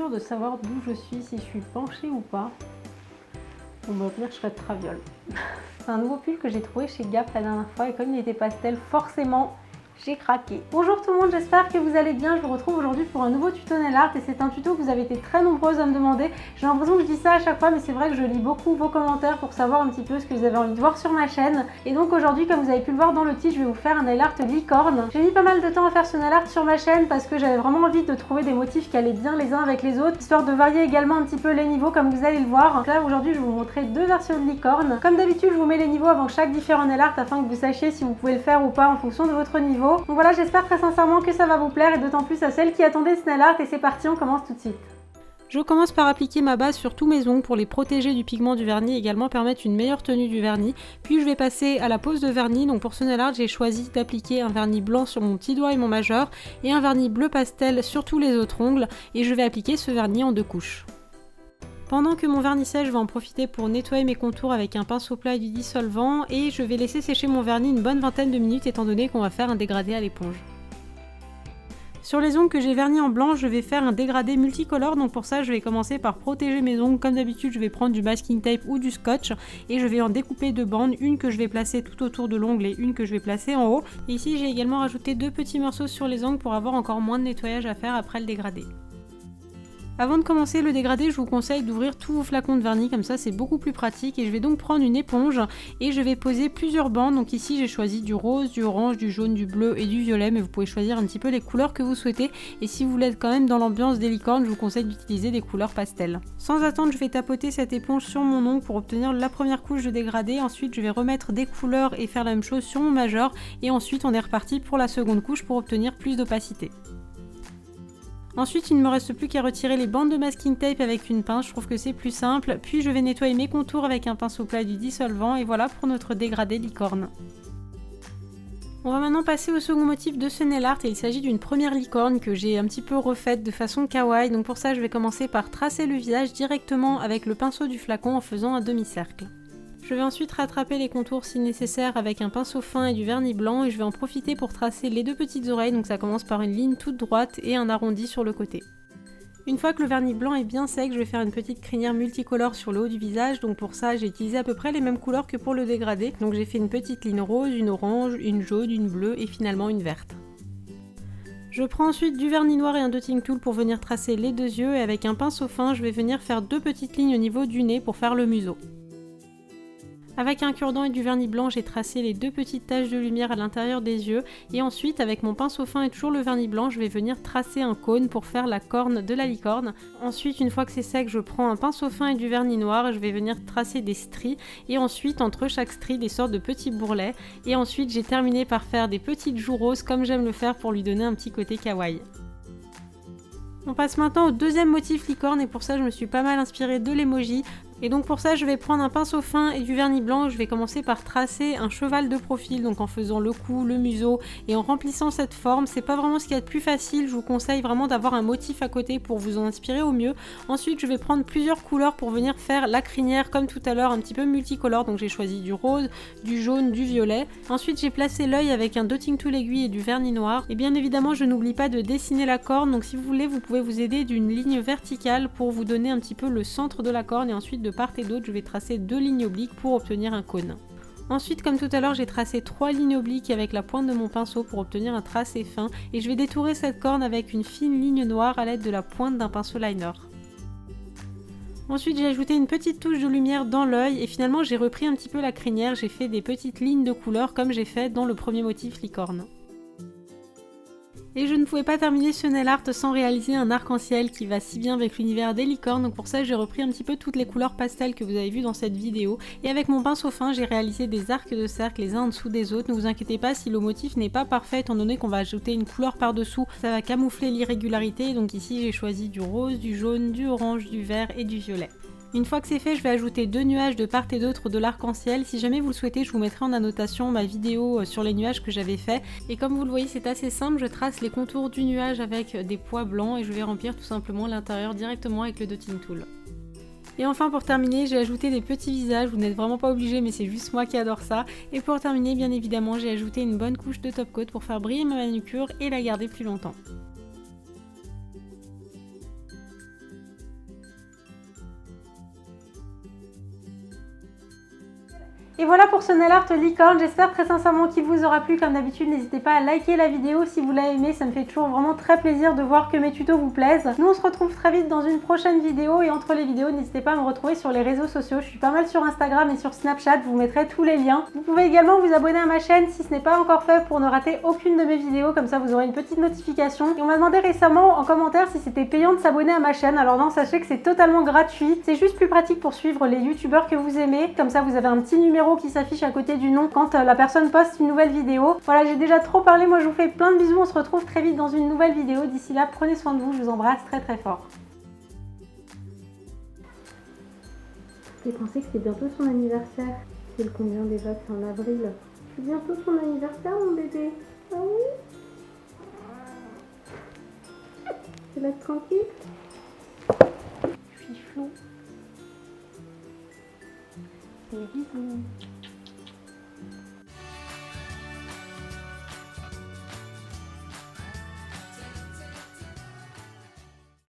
sûre de savoir d'où je suis, si je suis penchée ou pas. Bon bah au pire je serai de traviole. C'est un nouveau pull que j'ai trouvé chez Gap la dernière fois et comme il était pastel, forcément j'ai craqué. Bonjour tout le monde, j'espère que vous allez bien. Je vous retrouve aujourd'hui pour un nouveau tuto nail art et c'est un tuto que vous avez été très nombreuses à me demander. J'ai l'impression que je dis ça à chaque fois mais c'est vrai que je lis beaucoup vos commentaires pour savoir un petit peu ce que vous avez envie de voir sur ma chaîne. Et donc aujourd'hui, comme vous avez pu le voir dans le titre, je vais vous faire un nail art licorne. J'ai mis pas mal de temps à faire ce nail art sur ma chaîne parce que j'avais vraiment envie de trouver des motifs qui allaient bien les uns avec les autres, histoire de varier également un petit peu les niveaux comme vous allez le voir. Donc là aujourd'hui je vais vous montrer deux versions de licorne. Comme d'habitude je vous mets les niveaux avant chaque différent nail art afin que vous sachiez si vous pouvez le faire ou pas en fonction de votre niveau. Donc voilà, j'espère très sincèrement que ça va vous plaire et d'autant plus à celles qui attendaient ce nail art et c'est parti, on commence tout de suite. Je commence par appliquer ma base sur tous mes ongles pour les protéger du pigment du vernis et également permettre une meilleure tenue du vernis. Puis je vais passer à la pose de vernis. Donc pour ce nail art, j'ai choisi d'appliquer un vernis blanc sur mon petit doigt et mon majeur et un vernis bleu pastel sur tous les autres ongles et je vais appliquer ce vernis en deux couches. Pendant que mon vernis sèche, je vais en profiter pour nettoyer mes contours avec un pinceau plat et du dissolvant et je vais laisser sécher mon vernis une bonne vingtaine de minutes étant donné qu'on va faire un dégradé à l'éponge. Sur les ongles que j'ai vernis en blanc, je vais faire un dégradé multicolore, donc pour ça je vais commencer par protéger mes ongles. Comme d'habitude, je vais prendre du masking tape ou du scotch et je vais en découper deux bandes, une que je vais placer tout autour de l'ongle et une que je vais placer en haut. Et ici j'ai également rajouté deux petits morceaux sur les ongles pour avoir encore moins de nettoyage à faire après le dégradé. Avant de commencer le dégradé, je vous conseille d'ouvrir tous vos flacons de vernis, comme ça c'est beaucoup plus pratique. Et je vais donc prendre une éponge et je vais poser plusieurs bandes. Donc ici j'ai choisi du rose, du orange, du jaune, du bleu et du violet, mais vous pouvez choisir un petit peu les couleurs que vous souhaitez. Et si vous voulez être quand même dans l'ambiance des licornes, je vous conseille d'utiliser des couleurs pastel. Sans attendre, je vais tapoter cette éponge sur mon ongle pour obtenir la première couche de dégradé. Ensuite je vais remettre des couleurs et faire la même chose sur mon majeur. Et ensuite on est reparti pour la seconde couche pour obtenir plus d'opacité. Ensuite, il ne me reste plus qu'à retirer les bandes de masking tape avec une pince, je trouve que c'est plus simple. Puis je vais nettoyer mes contours avec un pinceau plat et du dissolvant et voilà pour notre dégradé licorne. On va maintenant passer au second motif de ce nail art et il s'agit d'une première licorne que j'ai un petit peu refaite de façon kawaii. Donc pour ça, je vais commencer par tracer le visage directement avec le pinceau du flacon en faisant un demi-cercle. Je vais ensuite rattraper les contours si nécessaire avec un pinceau fin et du vernis blanc et je vais en profiter pour tracer les deux petites oreilles, donc ça commence par une ligne toute droite et un arrondi sur le côté. Une fois que le vernis blanc est bien sec, je vais faire une petite crinière multicolore sur le haut du visage, donc pour ça j'ai utilisé à peu près les mêmes couleurs que pour le dégradé, donc j'ai fait une petite ligne rose, une orange, une jaune, une bleue et finalement une verte. Je prends ensuite du vernis noir et un dotting tool pour venir tracer les deux yeux et avec un pinceau fin je vais venir faire deux petites lignes au niveau du nez pour faire le museau. Avec un cure-dent et du vernis blanc, j'ai tracé les deux petites taches de lumière à l'intérieur des yeux et ensuite avec mon pinceau fin et toujours le vernis blanc, je vais venir tracer un cône pour faire la corne de la licorne. Ensuite, une fois que c'est sec, je prends un pinceau fin et du vernis noir et je vais venir tracer des stries et ensuite entre chaque strie des sortes de petits bourrelets et ensuite j'ai terminé par faire des petites joues roses comme j'aime le faire pour lui donner un petit côté kawaii. On passe maintenant au deuxième motif licorne et pour ça je me suis pas mal inspirée de l'emoji. Et donc pour ça je vais prendre un pinceau fin et du vernis blanc, je vais commencer par tracer un cheval de profil, donc en faisant le cou, le museau et en remplissant cette forme. C'est pas vraiment ce qu'il y a de plus facile, je vous conseille vraiment d'avoir un motif à côté pour vous en inspirer au mieux. Ensuite je vais prendre plusieurs couleurs pour venir faire la crinière comme tout à l'heure, un petit peu multicolore, donc j'ai choisi du rose, du jaune, du violet. Ensuite j'ai placé l'œil avec un dotting tool aiguille et du vernis noir. Et bien évidemment je n'oublie pas de dessiner la corne, donc si vous voulez vous pouvez vous aider d'une ligne verticale pour vous donner un petit peu le centre de la corne et ensuite de part et d'autre, je vais tracer deux lignes obliques pour obtenir un cône. Ensuite, comme tout à l'heure, j'ai tracé trois lignes obliques avec la pointe de mon pinceau pour obtenir un tracé fin et je vais détourer cette corne avec une fine ligne noire à l'aide de la pointe d'un pinceau liner. Ensuite, j'ai ajouté une petite touche de lumière dans l'œil et finalement j'ai repris un petit peu la crinière, j'ai fait des petites lignes de couleur comme j'ai fait dans le premier motif licorne. Et je ne pouvais pas terminer ce nail art sans réaliser un arc-en-ciel qui va si bien avec l'univers des licornes, donc pour ça j'ai repris un petit peu toutes les couleurs pastel que vous avez vues dans cette vidéo et avec mon pinceau fin j'ai réalisé des arcs de cercle les uns en dessous des autres. Ne vous inquiétez pas si le motif n'est pas parfait étant donné qu'on va ajouter une couleur par dessous, ça va camoufler l'irrégularité, donc ici j'ai choisi du rose, du jaune, du orange, du vert et du violet. Une fois que c'est fait, je vais ajouter deux nuages de part et d'autre de l'arc-en-ciel. Si jamais vous le souhaitez, je vous mettrai en annotation ma vidéo sur les nuages que j'avais fait. Et comme vous le voyez, c'est assez simple, je trace les contours du nuage avec des pois blancs et je vais remplir tout simplement l'intérieur directement avec le dotting tool. Et enfin pour terminer, j'ai ajouté des petits visages, vous n'êtes vraiment pas obligés mais c'est juste moi qui adore ça. Et pour terminer, bien évidemment, j'ai ajouté une bonne couche de top coat pour faire briller ma manucure et la garder plus longtemps. Et voilà pour ce nail art licorne, j'espère très sincèrement qu'il vous aura plu. Comme d'habitude, n'hésitez pas à liker la vidéo si vous l'avez aimé, ça me fait toujours vraiment très plaisir de voir que mes tutos vous plaisent. Nous on se retrouve très vite dans une prochaine vidéo et entre les vidéos, n'hésitez pas à me retrouver sur les réseaux sociaux. Je suis pas mal sur Instagram et sur Snapchat, je vous mettrai tous les liens. Vous pouvez également vous abonner à ma chaîne si ce n'est pas encore fait pour ne rater aucune de mes vidéos, comme ça vous aurez une petite notification. Et on m'a demandé récemment en commentaire si c'était payant de s'abonner à ma chaîne. Alors non, sachez que c'est totalement gratuit, c'est juste plus pratique pour suivre les youtubeurs que vous aimez. Comme ça vous avez un petit numéro qui s'affiche à côté du nom quand la personne poste une nouvelle vidéo. Voilà, j'ai déjà trop parlé, moi je vous fais plein de bisous, on se retrouve très vite dans une nouvelle vidéo. D'ici là, prenez soin de vous, je vous embrasse très très fort. J'ai pensé que c'était bientôt son anniversaire. C'est le combien déjà? C'est en avril. C'est bientôt son anniversaire mon bébé. Ah oui? Tu vas être tranquille? Fiflou. Des bisous.